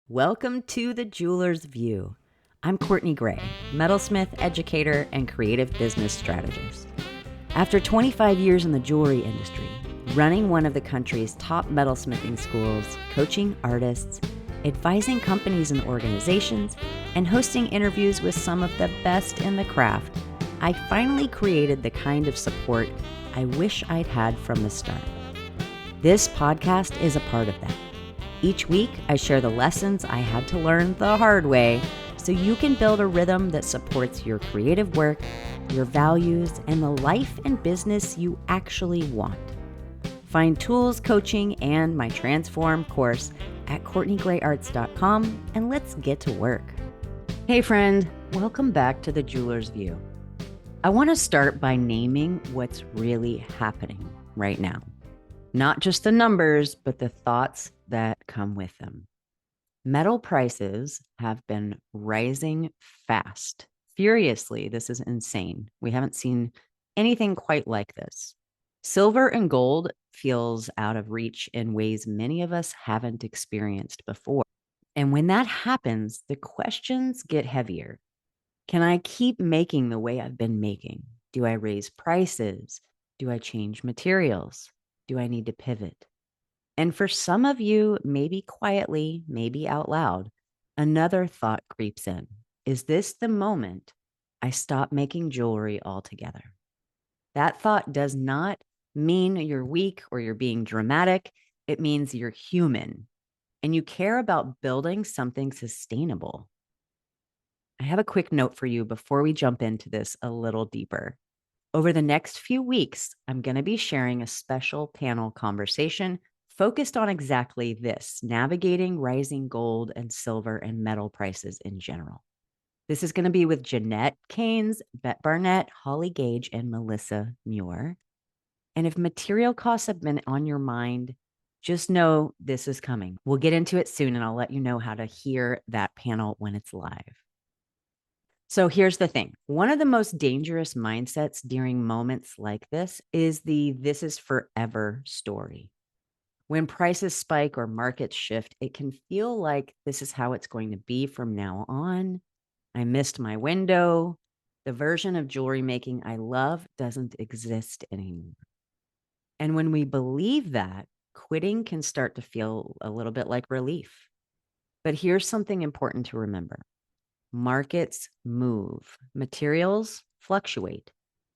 Welcome to the Jeweler's View. I'm Courtney Gray, metalsmith, educator, and creative business strategist. After 25 years in the jewelry industry, running one of the country's top metalsmithing schools, coaching artists, advising companies and organizations, and hosting interviews with some of the best in the craft, I finally created the kind of support I wish I'd had from the start. This podcast is a part of that. Each week, I share the lessons I had to learn the hard way so you can build a rhythm that supports your creative work, your values, and the life and business you actually want. Find tools, coaching, and my Transform course at CourtneyGrayArts.com, and let's get to work. Hey friend, welcome back to the Jeweler's View. I want to start by naming what's really happening right now. Not just the numbers, but the thoughts that come with them. Metal prices have been rising fast, furiously. This is insane. We haven't seen anything quite like this. Silver and gold feels out of reach in ways many of us haven't experienced before. And when that happens, the questions get heavier. Can I keep making the way I've been making? Do I raise prices? Do I change materials? Do I need to pivot? And for some of you, maybe quietly, maybe out loud, another thought creeps in. Is this the moment I stop making jewelry altogether? That thought does not mean you're weak or you're being dramatic. It means you're human and you care about building something sustainable. I have a quick note for you before we jump into this a little deeper. Over the next few weeks, I'm going to be sharing a special panel conversation focused on exactly this, navigating rising gold and silver and metal prices in general. This is going to be with Jeanette, Caines, Bette Barnett, Holly Gage, and Melissa Muir. And if material costs have been on your mind, just know this is coming. We'll get into it soon, and I'll let you know how to hear that panel when it's live. So here's the thing. One of the most dangerous mindsets during moments like this is the "this is forever" story. When prices spike or markets shift, it can feel like this is how it's going to be from now on. I missed my window. The version of jewelry making I love doesn't exist anymore. And when we believe that, quitting can start to feel a little bit like relief. But here's something important to remember. Markets move, materials fluctuate,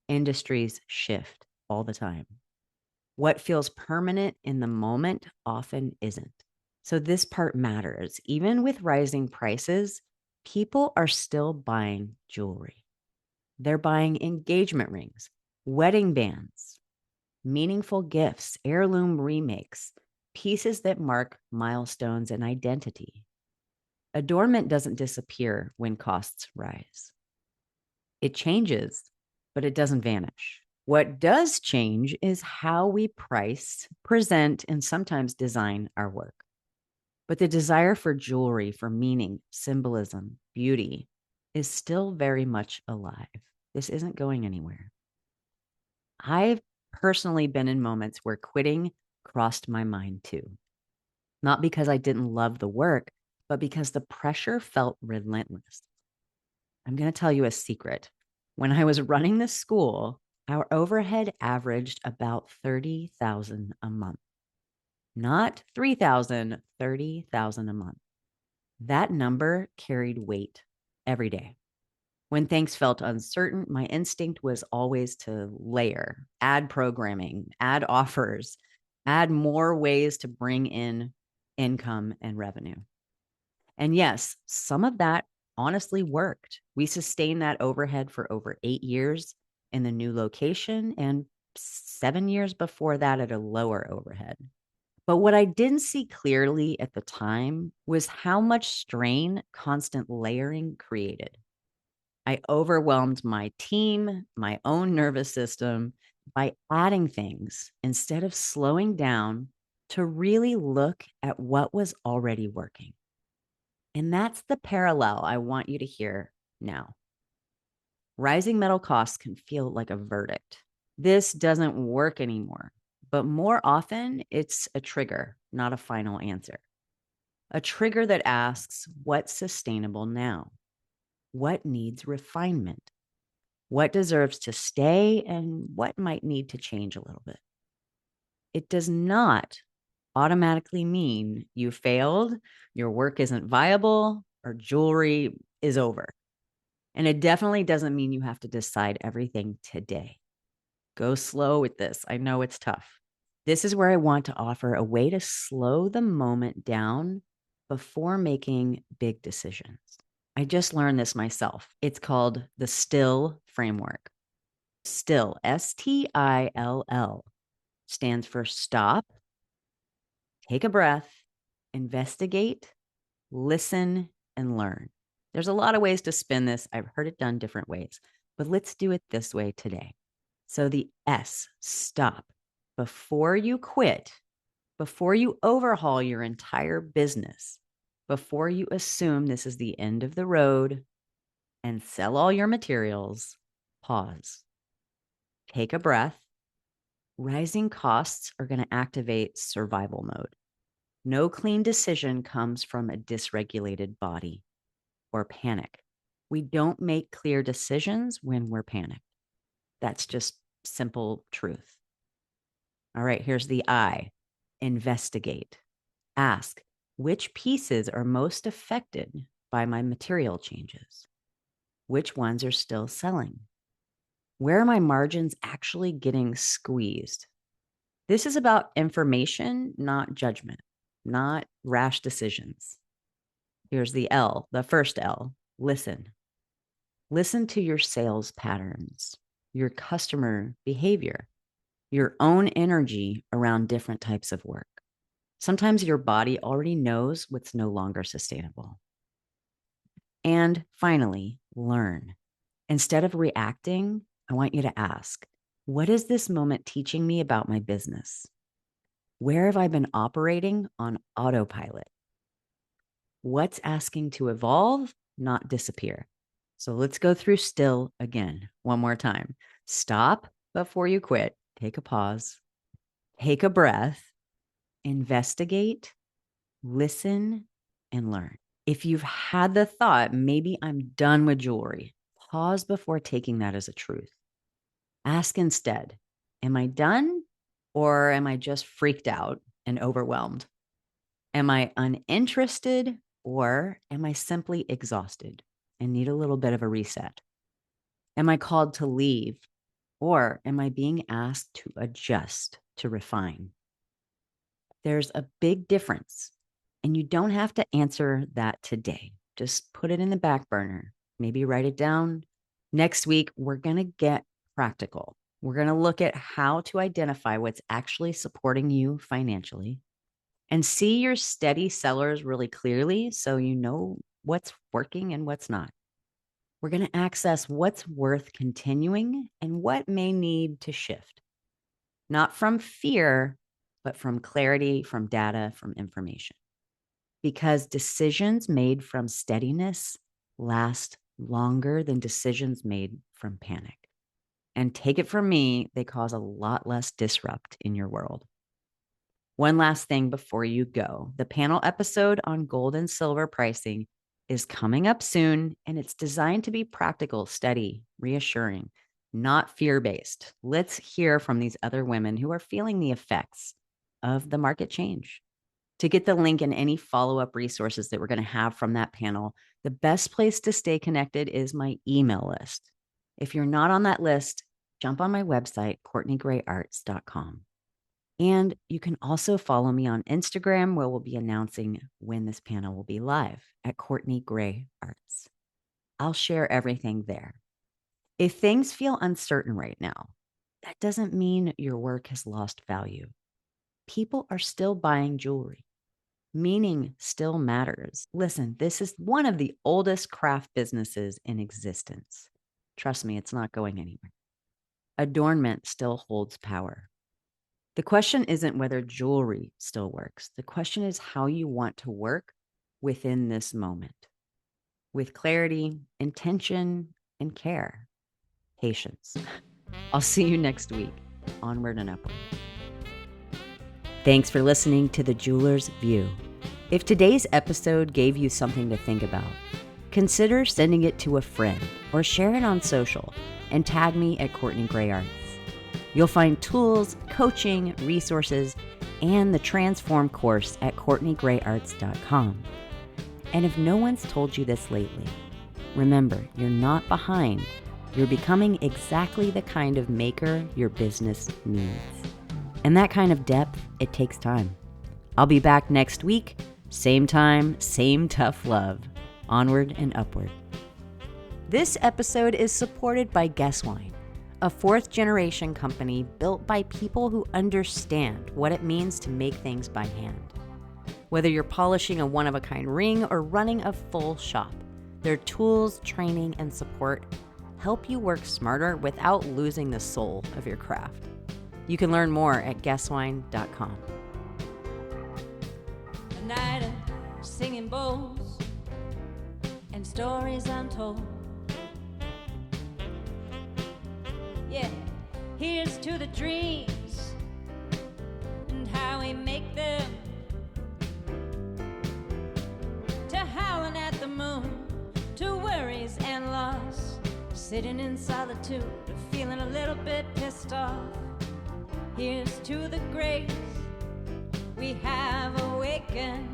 industries shift all the time. What feels permanent in the moment often isn't. So this part matters. Even with rising prices, people are still buying jewelry. They're buying engagement rings, wedding bands, meaningful gifts, heirloom remakes, pieces that mark milestones and identity. Adornment doesn't disappear when costs rise. It changes, but it doesn't vanish. What does change is how we price, present, and sometimes design our work. But the desire for jewelry, for meaning, symbolism, beauty, is still very much alive. This isn't going anywhere. I've personally been in moments where quitting crossed my mind too. Not because I didn't love the work, but because the pressure felt relentless. I'm going to tell you a secret. When I was running the school, our overhead averaged about $30,000 a month. Not $3,000, $30,000 a month. That number carried weight every day. When things felt uncertain, my instinct was always to layer, add programming, add offers, add more ways to bring in income and revenue. And yes, some of that honestly worked. We sustained that overhead for over 8 years in the new location and 7 years before that at a lower overhead. But what I didn't see clearly at the time was how much strain constant layering created. I overwhelmed my team, my own nervous system by adding things instead of slowing down to really look at what was already working. And that's the parallel I want you to hear now. Rising metal costs can feel like a verdict. This doesn't work anymore, but more often it's a trigger, not a final answer. A trigger that asks, what's sustainable now? What needs refinement? What deserves to stay and what might need to change a little bit? It does not automatically mean you failed, your work isn't viable, or jewelry is over. And it definitely doesn't mean you have to decide everything today. Go slow with this. I know it's tough. This is where I want to offer a way to slow the moment down before making big decisions. I just learned this myself. It's called the STILL framework. STILL, STILL, stands for stop, take a breath, investigate, listen, and learn. There's a lot of ways to spin this. I've heard it done different ways, but let's do it this way today. So the S, stop. Before you quit, before you overhaul your entire business, before you assume this is the end of the road and sell all your materials, pause. Take a breath. Rising costs are going to activate survival mode. No clean decision comes from a dysregulated body or panic. We don't make clear decisions when we're panicked. That's just simple truth. All right, here's the I. Investigate. Ask, which pieces are most affected by my material changes? Which ones are still selling? Where are my margins actually getting squeezed? This is about information, not judgment, not rash decisions. Here's the L, the first L, listen. Listen to your sales patterns, your customer behavior, your own energy around different types of work. Sometimes your body already knows what's no longer sustainable. And finally, learn. Instead of reacting, I want you to ask, what is this moment teaching me about my business? Where have I been operating on autopilot? What's asking to evolve, not disappear? So let's go through STILL again, one more time. Stop before you quit. Take a pause. Take a breath. Investigate. Listen and learn. If you've had the thought, maybe I'm done with jewelry, pause before taking that as a truth. Ask instead, am I done or am I just freaked out and overwhelmed? Am I uninterested or am I simply exhausted and need a little bit of a reset? Am I called to leave or am I being asked to adjust, to refine? There's a big difference, and you don't have to answer that today. Just put it in the back burner. Maybe write it down. Next week, we're going to get practical. We're going to look at how to identify what's actually supporting you financially and see your steady sellers really clearly so you know what's working and what's not. We're going to access what's worth continuing and what may need to shift, not from fear, but from clarity, from data, from information. Because decisions made from steadiness last longer than decisions made from panic. And take it from me, they cause a lot less disrupt in your world. One last thing before you go. The panel episode on gold and silver pricing is coming up soon, and it's designed to be practical, steady, reassuring, not fear-based. Let's hear from these other women who are feeling the effects of the market change. To get the link and any follow-up resources that we're going to have from that panel, the best place to stay connected is my email list. If you're not on that list, jump on my website, CourtneyGrayArts.com. And you can also follow me on Instagram, where we'll be announcing when this panel will be live at Courtney Gray Arts. I'll share everything there. If things feel uncertain right now, that doesn't mean your work has lost value. People are still buying jewelry. Meaning still matters. Listen, this is one of the oldest craft businesses in existence. Trust me, it's not going anywhere. Adornment still holds power. The question isn't whether jewelry still works. The question is how you want to work within this moment with clarity, intention, and care. Patience. I'll see you next week. Onward and upward. Thanks for listening to The Jeweler's View. If today's episode gave you something to think about, consider sending it to a friend or share it on social and tag me at Courtney Gray Arts. You'll find tools, coaching, resources, and the Transform course at CourtneyGrayArts.com. And if no one's told you this lately, remember, you're not behind. You're becoming exactly the kind of maker your business needs. And that kind of depth, it takes time. I'll be back next week, same time, same tough love. Onward and upward. This episode is supported by Guess Wine, a fourth-generation company built by people who understand what it means to make things by hand. Whether you're polishing a one-of-a-kind ring or running a full shop, their tools, training, and support help you work smarter without losing the soul of your craft. You can learn more at guesswine.com. A night of singing bowls and stories untold. Yeah, here's to the dreams and how we make them, to howling at the moon, to worries and loss, sitting in solitude, feeling a little bit pissed off. Here's to the grace we have awakened,